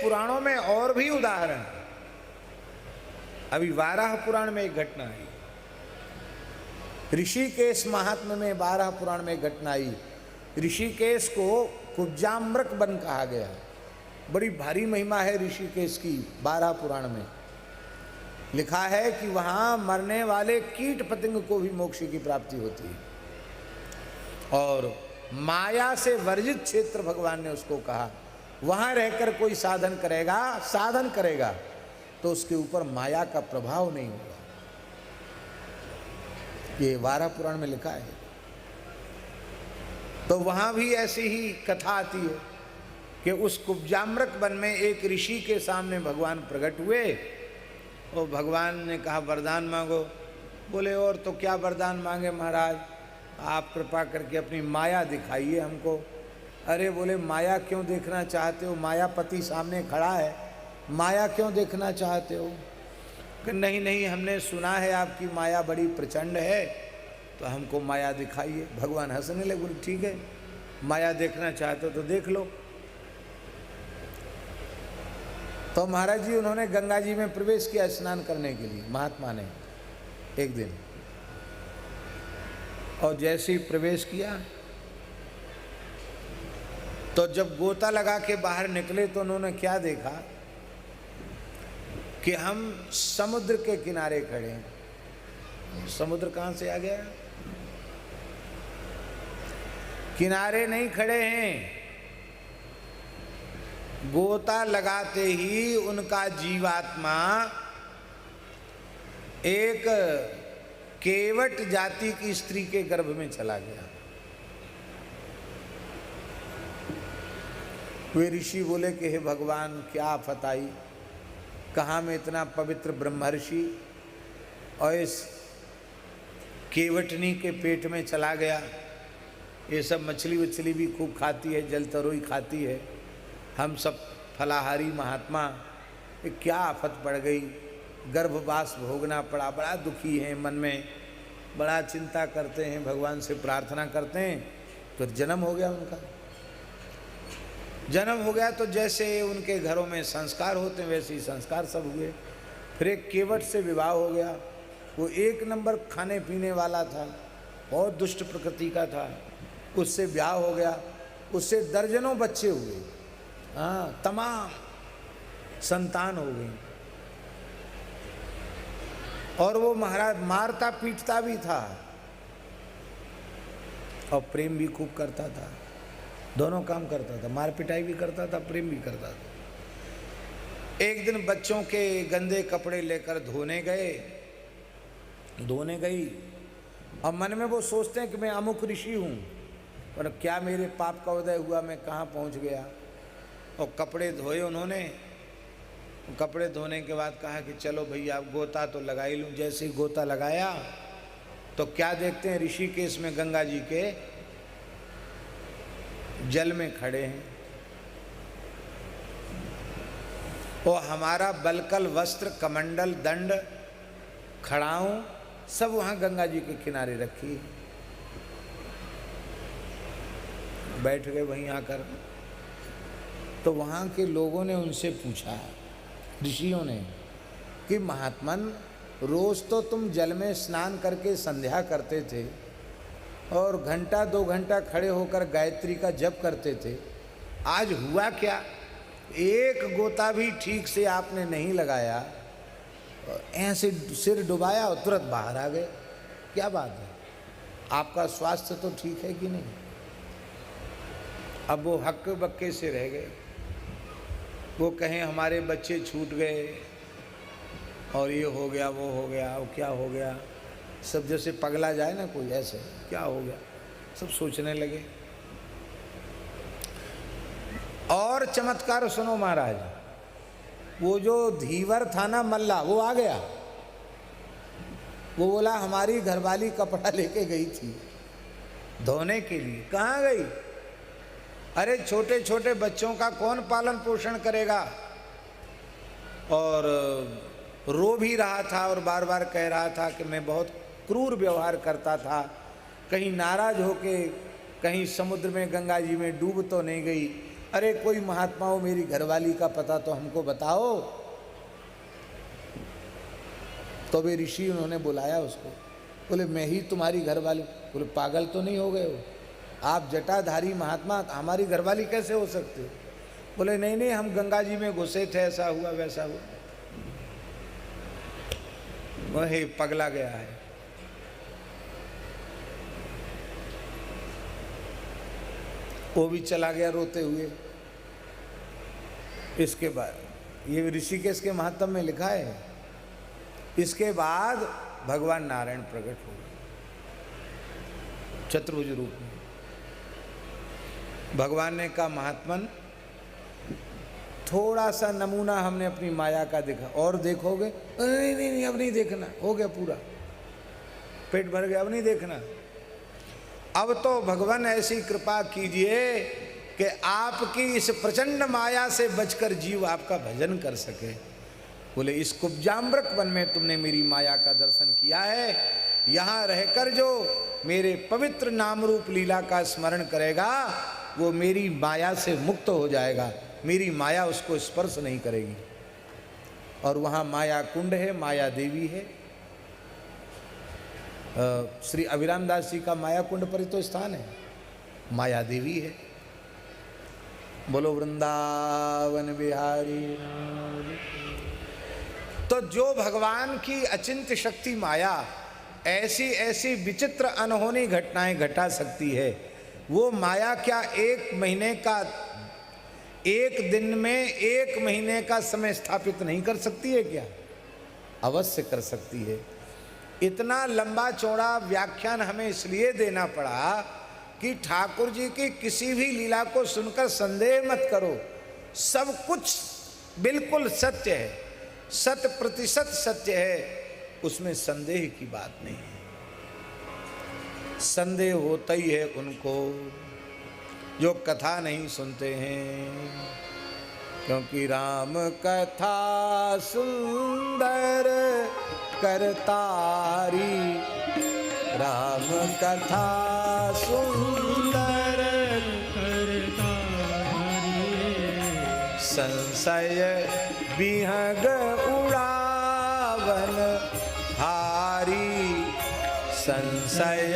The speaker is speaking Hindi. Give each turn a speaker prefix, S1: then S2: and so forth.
S1: पुराणों में और भी उदाहरण है। अभी वाराह पुराण में एक घटना आई, ऋषिकेश महात्म्य में 12 पुराण में एक घटना आई। ऋषिकेश को कुब्जाम्रक वन कहा गया है। बड़ी भारी महिमा है ऋषिकेश की। 12 पुराण में लिखा है कि वहाँ मरने वाले कीट पतंग को भी मोक्ष की प्राप्ति होती है, और माया से वर्जित क्षेत्र भगवान ने उसको कहा। वहाँ रहकर कोई साधन करेगा तो उसके ऊपर माया का प्रभाव नहीं होगा। ये 12 पुराण में लिखा है। तो वहाँ भी ऐसी ही कथा आती है कि उस कुब्जाम्रक वन में एक ऋषि के सामने भगवान प्रकट हुए और भगवान ने कहा वरदान मांगो। बोले और तो क्या वरदान मांगे महाराज, आप कृपा करके अपनी माया दिखाइए हमको। अरे बोले माया क्यों देखना चाहते हो, मायापति सामने खड़ा है, माया क्यों देखना चाहते हो? कि नहीं नहीं, हमने सुना है आपकी माया बड़ी प्रचंड है, तो हमको माया दिखाइए। भगवान हंसने लगे, बोले ठीक है, माया देखना चाहते हो तो देख लो। तो महाराज जी उन्होंने गंगा जी में प्रवेश किया स्नान करने के लिए, महात्मा ने एक दिन। और जैसे ही प्रवेश किया तो जब गोता लगा के बाहर निकले तो उन्होंने क्या देखा कि हम समुद्र के किनारे खड़े हैं। समुद्र कहाँ से आ गया? किनारे नहीं खड़े हैं, गोता लगाते ही उनका जीवात्मा एक केवट जाति की स्त्री के गर्भ में चला गया। वे ऋषि बोले कि हे भगवान क्या आफत आई, कहाँ में इतना पवित्र ब्रह्मर्षि और इस केवटनी के पेट में चला गया। ये सब मछली वछली भी खूब खाती है, जल तरोई खाती है, हम सब फलाहारी महात्मा, ये क्या आफत पड़ गई, गर्भवास भोगना पड़ा। बड़ा दुखी हैं, मन में बड़ा चिंता करते हैं, भगवान से प्रार्थना करते हैं। फिर जन्म हो गया उनका। जन्म हो गया तो जैसे उनके घरों में संस्कार होते हैं वैसे ही संस्कार सब हुए। फिर एक केवट से विवाह हो गया। वो 1 नंबर खाने पीने वाला था, बहुत दुष्ट प्रकृति का था। उससे ब्याह हो गया, उससे दर्जनों बच्चे हुए। हाँ, तमाम संतान हो गई। और वो महाराज मारता पीटता भी था और प्रेम भी खूब करता था। दोनों काम करता था, मार पिटाई भी करता था, प्रेम भी करता था। एक दिन बच्चों के गंदे कपड़े लेकर धोने गई और मन में वो सोचते हैं कि मैं अमुक ऋषि हूँ, पर क्या मेरे पाप का उदय हुआ, मैं कहाँ पहुँच गया। और कपड़े धोए उन्होंने। कपड़े धोने के बाद कहा कि चलो भैया अब गोता तो लगा ही लूँ। जैसे ही गोता लगाया तो क्या देखते हैं, ऋषिकेश में गंगा जी के जल में खड़े हैं और हमारा बलकल वस्त्र कमंडल दंड खड़ाऊं सब वहां गंगा जी के किनारे रखी। बैठ गए वहीं आकर। तो वहां के लोगों ने उनसे पूछा, ऋषियों ने, कि महात्मन रोज तो तुम जल में स्नान करके संध्या करते थे और घंटा 2 घंटा खड़े होकर गायत्री का जप करते थे, आज हुआ क्या? एक गोता भी ठीक से आपने नहीं लगाया, ऐसे सिर डुबाया और तुरंत बाहर आ गए। क्या बात है? आपका स्वास्थ्य तो ठीक है कि नहीं? अब वो हक्के बक्के से रह गए। वो कहें हमारे बच्चे छूट गए और ये हो गया वो हो गया, वो क्या हो गया, सब जैसे पगला जाए ना कोई, ऐसे क्या हो गया, सब सोचने लगे। और चमत्कार सुनो महाराज, वो जो धीवर था ना मल्ला, वो आ गया। वो बोला हमारी घरवाली कपड़ा लेके गई थी धोने के लिए। कहाँ गई? अरे छोटे छोटे बच्चों का कौन पालन पोषण करेगा? और रो भी रहा था और बार बार कह रहा था कि मैं बहुत क्रूर व्यवहार करता था, कहीं नाराज होके कहीं समुद्र में गंगा जी में डूब तो नहीं गई, अरे कोई महात्मा हो, मेरी घरवाली का पता तो हमको बताओ। तो वे ऋषि उन्होंने बुलाया उसको, बोले मैं ही तुम्हारी घरवाली। बोले पागल तो नहीं हो गए हो, आप जटाधारी महात्मा, हमारी घरवाली कैसे हो सकते हो? बोले नहीं नहीं, हम गंगा जी में घुसे थे, ऐसा हुआ वैसा हुआ। वही पगला गया है। वो भी चला गया रोते हुए। इसके बाद ये ऋषिकेश के महात्म में लिखा है, इसके बाद भगवान नारायण प्रकट हुए चतुर्भुज रूप में। भगवान ने कहा महात्मन, थोड़ा सा नमूना हमने अपनी माया का देखा, और देखोगे? नहीं नहीं नहीं, अब नहीं देखना, हो गया पूरा, पेट भर गया, अब नहीं देखना। अब तो भगवान ऐसी कृपा कीजिए कि आपकी इस प्रचंड माया से बचकर जीव आपका भजन कर सके। बोले इस कुब्जाम्रक वन में तुमने मेरी माया का दर्शन किया है, यहाँ रहकर जो मेरे पवित्र नाम रूप लीला का स्मरण करेगा वो मेरी माया से मुक्त हो जाएगा, मेरी माया उसको स्पर्श नहीं करेगी। और वहाँ माया कुंड है, माया देवी है। श्री अभिराम दास जी का माया कुंड पर तो स्थान है, माया देवी है। बोलो वृंदावन बिहारी। तो जो भगवान की अचिंत्य शक्ति माया ऐसी ऐसी विचित्र अनहोनी घटनाएं घटा सकती है, वो माया क्या एक महीने का, एक दिन में एक महीने का समय स्थापित नहीं कर सकती है क्या? अवश्य कर सकती है। इतना लंबा चौड़ा व्याख्यान हमें इसलिए देना पड़ा कि ठाकुर जी की किसी भी लीला को सुनकर संदेह मत करो, सब कुछ बिल्कुल सत्य है, 100% सत्य है, उसमें संदेह की बात नहीं है। संदेह होता ही है उनको जो कथा नहीं सुनते हैं, क्योंकि राम कथा सुंदर करतारी, राम कथा सुंदर करतारी, संशय विहग उड़ावन हारी, संशय